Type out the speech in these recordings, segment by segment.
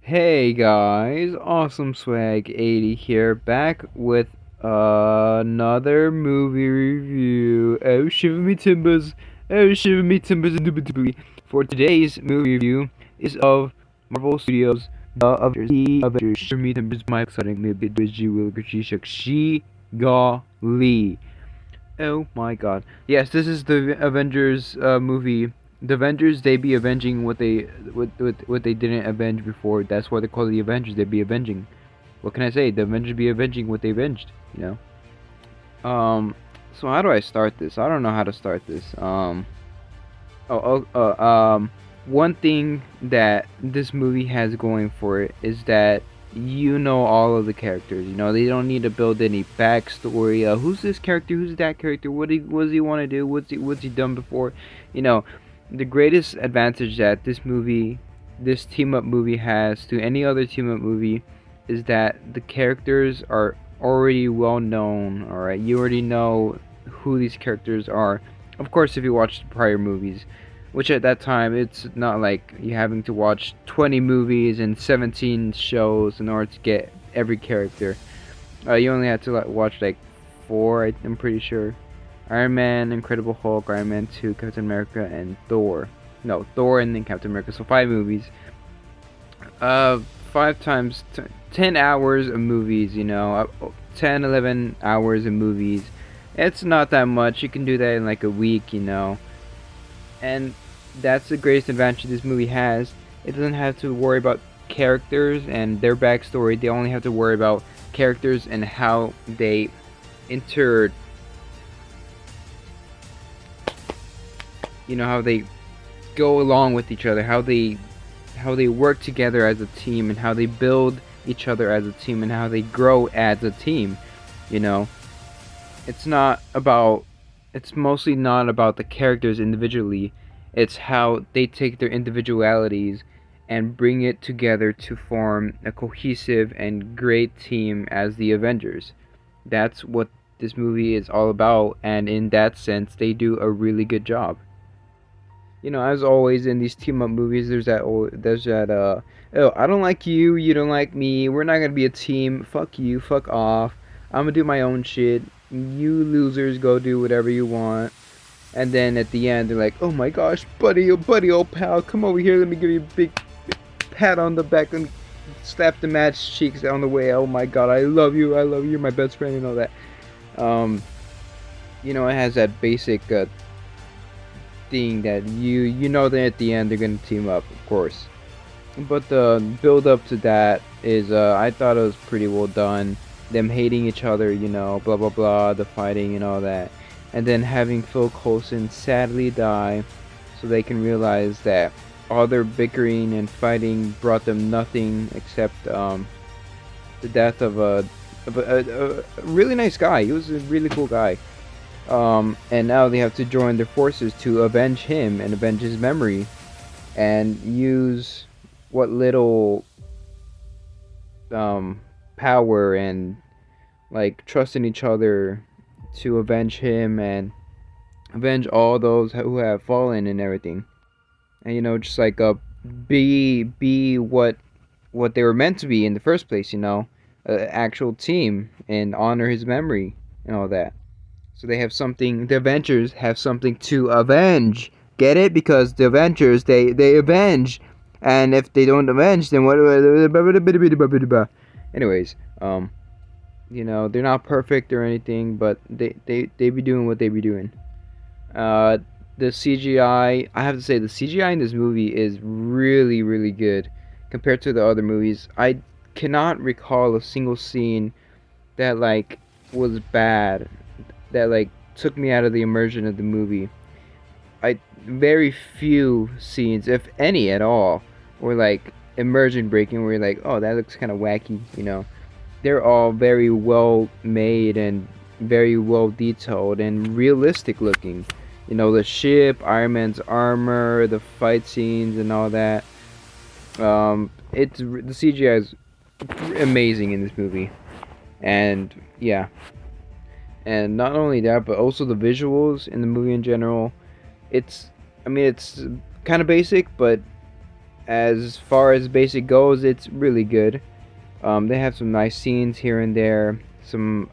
Hey guys, awsomeswagg80 here, back with another movie review. Oh shiver me timbers, oh shiver me timbers, indubitably. For today's movie review is of Marvel Studios, The Avengers, shiver me timbers, my exciting movie, Digi Wilgachi Shakshi Lee. Oh my god. Yes, this is the Avengers movie. The Avengers, they be avenging what they didn't avenge before. That's why they call the Avengers. They be avenging. What can I say? The Avengers be avenging what they avenged, you know? So how do I start this? I don't know how to start this. One thing that this movie has going for it is that you know all of the characters. You know, they don't need to build any backstory. Who's this character? Who's that character? What does he want to do? What's he done before? You know, the greatest advantage that this team up movie has to any other team up movie is that the characters are already well known. All right, you already know who these characters are. Of course, if you watch the prior movies, which at that time it's not like you having to watch 20 movies and 17 shows in order to get every character. You only had to watch like four, I'm pretty sure. Iron Man, Incredible Hulk, Iron Man 2, Captain America, and Thor. No, Thor and then Captain America. So 5 movies. 5 times 10 hours of movies. 10, 11 hours of movies. It's not that much. You can do that in like a week. And that's the greatest advantage this movie has. It doesn't have to worry about characters and their backstory. They only have to worry about characters and how they entered. How they go along with each other, how they work together as a team, and how they build each other as a team, and how they grow as a team. It's mostly not about the characters individually. It's how they take their individualities and bring it together to form a cohesive and great team as the Avengers. That's what this movie is all about, and in that sense, they do a really good job. As always in these team up movies, there's that oh, I don't like you, you don't like me, we're not gonna be a team, fuck you, fuck off, I'm gonna do my own shit, you losers go do whatever you want. And then at the end, they're like, oh my gosh, buddy, old pal, come over here, let me give you a big pat on the back and slap the match cheeks on the way. Oh my god, I love you, you're my best friend, and all that. It has that basic thing that you know that at the end they're gonna team up, of course. But the build up to that is, I thought it was pretty well done. Them hating each other, blah blah blah, the fighting and all that. And then having Phil Coulson sadly die so they can realize that all their bickering and fighting brought them nothing except the death of a really nice guy. He was a really cool guy. And now they have to join their forces to avenge him and avenge his memory, and use what little power and like trust in each other to avenge him and avenge all those who have fallen and everything. And just like be what they were meant to be in the first place. An actual team, and honor his memory and all that. So they have something. The Avengers have something to avenge. Get it? Because the Avengers they avenge, and if they don't avenge, then what? Anyways, they're not perfect or anything, but they be doing what they be doing. The CGI, I have to say, the CGI in this movie is really, really good compared to the other movies. I cannot recall a single scene that like was bad, that like took me out of the immersion of the movie. Very few scenes, if any at all, were like immersion breaking, where you're like, oh, that looks kind of wacky. They're all very well made and very well detailed and realistic looking. The ship, Iron Man's armor, the fight scenes, and all that. The CGI is amazing in this movie, and yeah. And not only that, but also the visuals in the movie in general. It's kind of basic, but as far as basic goes, it's really good. They have some nice scenes here and there,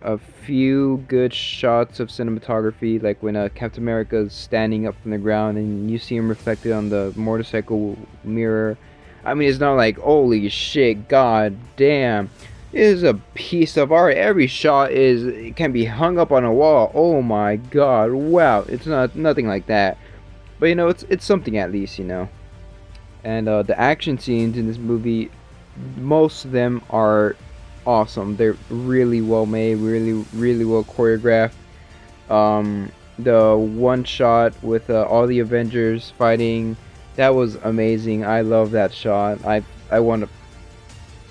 a few good shots of cinematography, like when Captain America is standing up from the ground and you see him reflected on the motorcycle mirror. I mean, it's not like holy shit, god damn. It is a piece of art. Every shot it can be hung up on a wall. Oh my god, wow! It's not nothing like that, but it's something at least, And the action scenes in this movie, most of them are awesome. They're really well made, really well choreographed. The one shot with all the Avengers fighting, that was amazing. I love that shot. I want to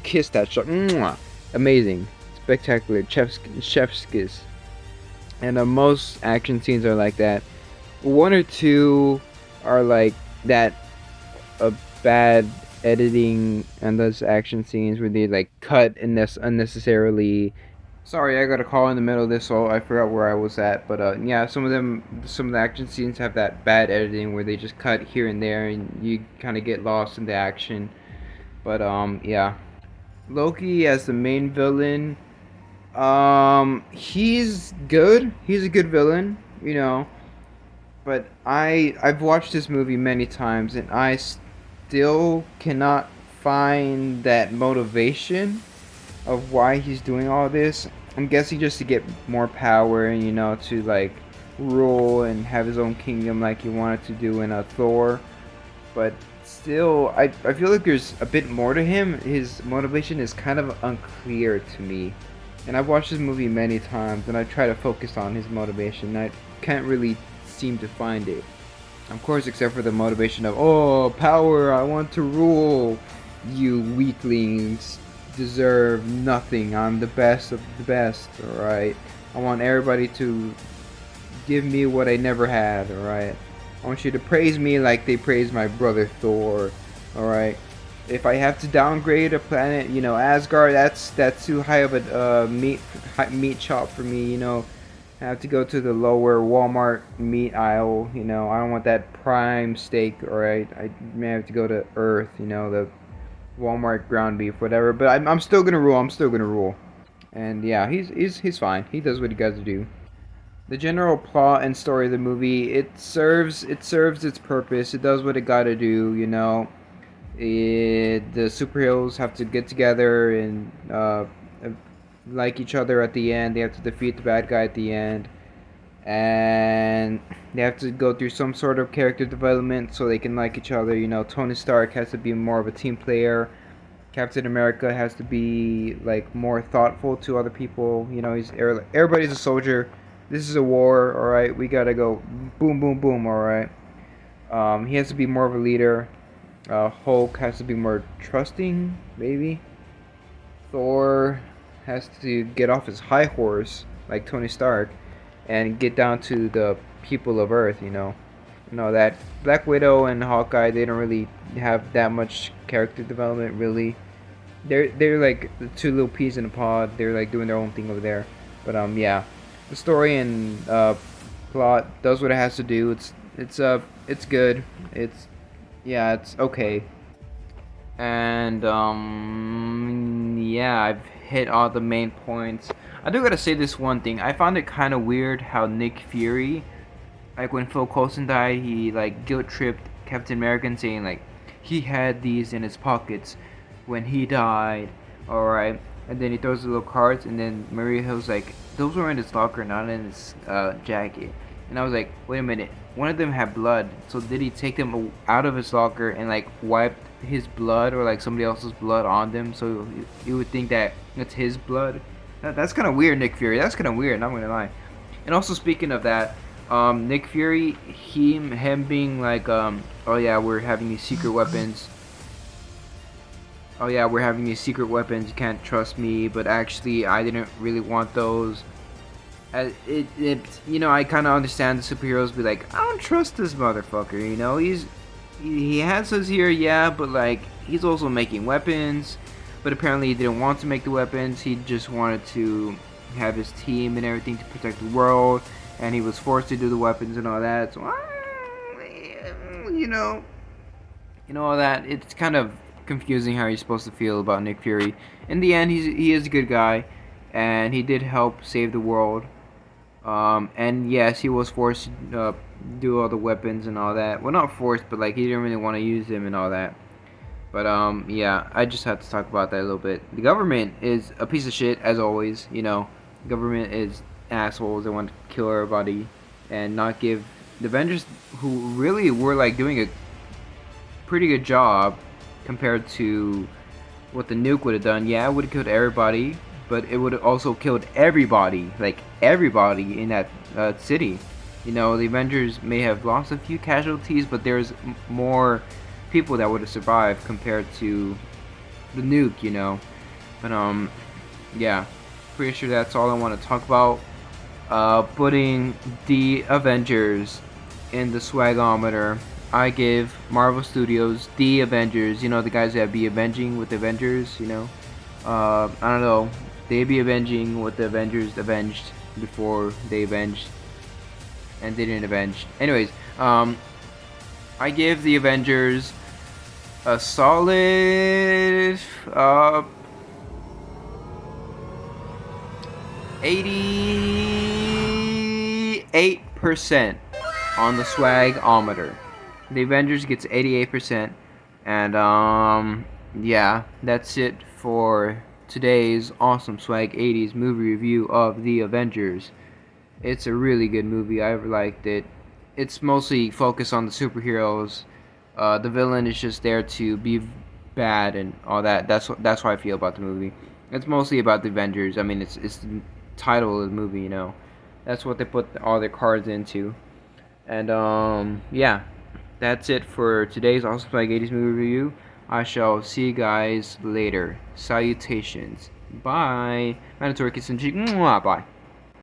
kiss that shot. Mwah! Amazing, spectacular, chef's kiss. And most action scenes are like that. One or two are like that. Bad editing and those action scenes where they like cut unnecessarily. Sorry, I got a call in the middle of this, so I forgot where I was at. But yeah, some of the action scenes have that bad editing where they just cut here and there, and you kind of get lost in the action. But yeah, Loki as the main villain, he's good. He's a good villain, But I've watched this movie many times, and I still cannot find that motivation of why he's doing all this. I'm guessing just to get more power and to like rule and have his own kingdom like he wanted to do in Thor. But still, I feel like there's a bit more to him. His motivation is kind of unclear to me. And I've watched this movie many times and I try to focus on his motivation. I can't really seem to find it. Of course, except for the motivation of, oh, power, I want to rule. You weaklings deserve nothing. I'm the best of the best, alright? I want everybody to give me what I never had, alright? I want you to praise me like they praise my brother Thor, alright? If I have to downgrade a planet, Asgard, that's too high of a meat chop for me, I have to go to the lower Walmart meat aisle, I don't want that prime steak, alright? I may have to go to Earth, the Walmart ground beef, whatever. But I'm still gonna rule. And yeah, he's fine. He does what he got to do. The general plot and story of the movie, it serves its purpose. It does what it got to do, The superheroes have to get together and like each other at the end. They have to defeat the bad guy at the end, and they have to go through some sort of character development so they can like each other. Tony Stark has to be more of a team player. Captain America has to be like more thoughtful to other people. Everybody's a soldier. This is a war, all right. We gotta go boom, boom, boom, all right. He has to be more of a leader. Hulk has to be more trusting, maybe. Thor has to get off his high horse, like Tony Stark, and get down to the people of Earth, that Black Widow and Hawkeye, they don't really have that much character development, really. They're like the two little peas in a pod. They're like doing their own thing over there. But yeah, the story and plot does what it has to do. It's good. It's okay. And yeah, I've hit all the main points. I do gotta say this one thing. I found it kind of weird how Nick Fury, like when Phil Coulson died, he like guilt tripped Captain America saying like he had these in his pockets when he died, alright? And then he throws the little cards, and then Maria Hill's like, those were in his locker, not in his jacket. And I was like, wait a minute, one of them had blood, so did he take them out of his locker and like wipe his blood or like somebody else's blood on them, so you would think that it's his blood? That's kind of weird, Nick Fury. That's kind of weird, not gonna lie. And also, speaking of that, Nick Fury, him being like, oh yeah, we're having these secret weapons. Oh yeah, we're having these secret weapons. You can't trust me, but actually, I didn't really want those. I kind of understand the superheroes be like, I don't trust this motherfucker. He has us here, yeah, but like he's also making weapons. But apparently, he didn't want to make the weapons. He just wanted to have his team and everything to protect the world, and he was forced to do the weapons and all that. So, you know all that. It's kind of confusing how you're supposed to feel about Nick Fury. In the end, he is a good guy, and he did help save the world. And yes, he was forced to do all the weapons and all that. Well, not forced, but like he didn't really want to use them and all that. But yeah, I just had to talk about that a little bit. The government is a piece of shit as always. You know, the government is assholes. They want to kill everybody and not give the Avengers, who really were like doing a pretty good job compared to what the nuke would have done. Yeah, it would have killed everybody, but it would have also killed everybody, like everybody in that city. You know, the Avengers may have lost a few casualties, but there's more people that would have survived compared to the nuke, you know. But yeah, pretty sure that's all I want to talk about. Putting the Avengers in the swagg-o-meter, I give Marvel Studios the Avengers. You know, the guys that be avenging with the Avengers. You know, I don't know. They be avenging what the Avengers avenged before they avenged, and they didn't avenge. Anyways, I give the Avengers a solid 88% on the swagg-o-meter. The Avengers gets 88%, and yeah, that's it for today's awesome swag 80s movie review of the Avengers. It's a really good movie. I liked it. It's mostly focused on the superheroes. The villain is just there to be bad and all that. That's how I feel about the movie. It's mostly about the Avengers. I mean, it's the title of the movie. You know, that's what they put all their cards into. And yeah, that's it for today's awesome swagg80's movie review. I shall see you guys later. Salutations. Bye. Mandatory kiss and cheek. Mwah, bye.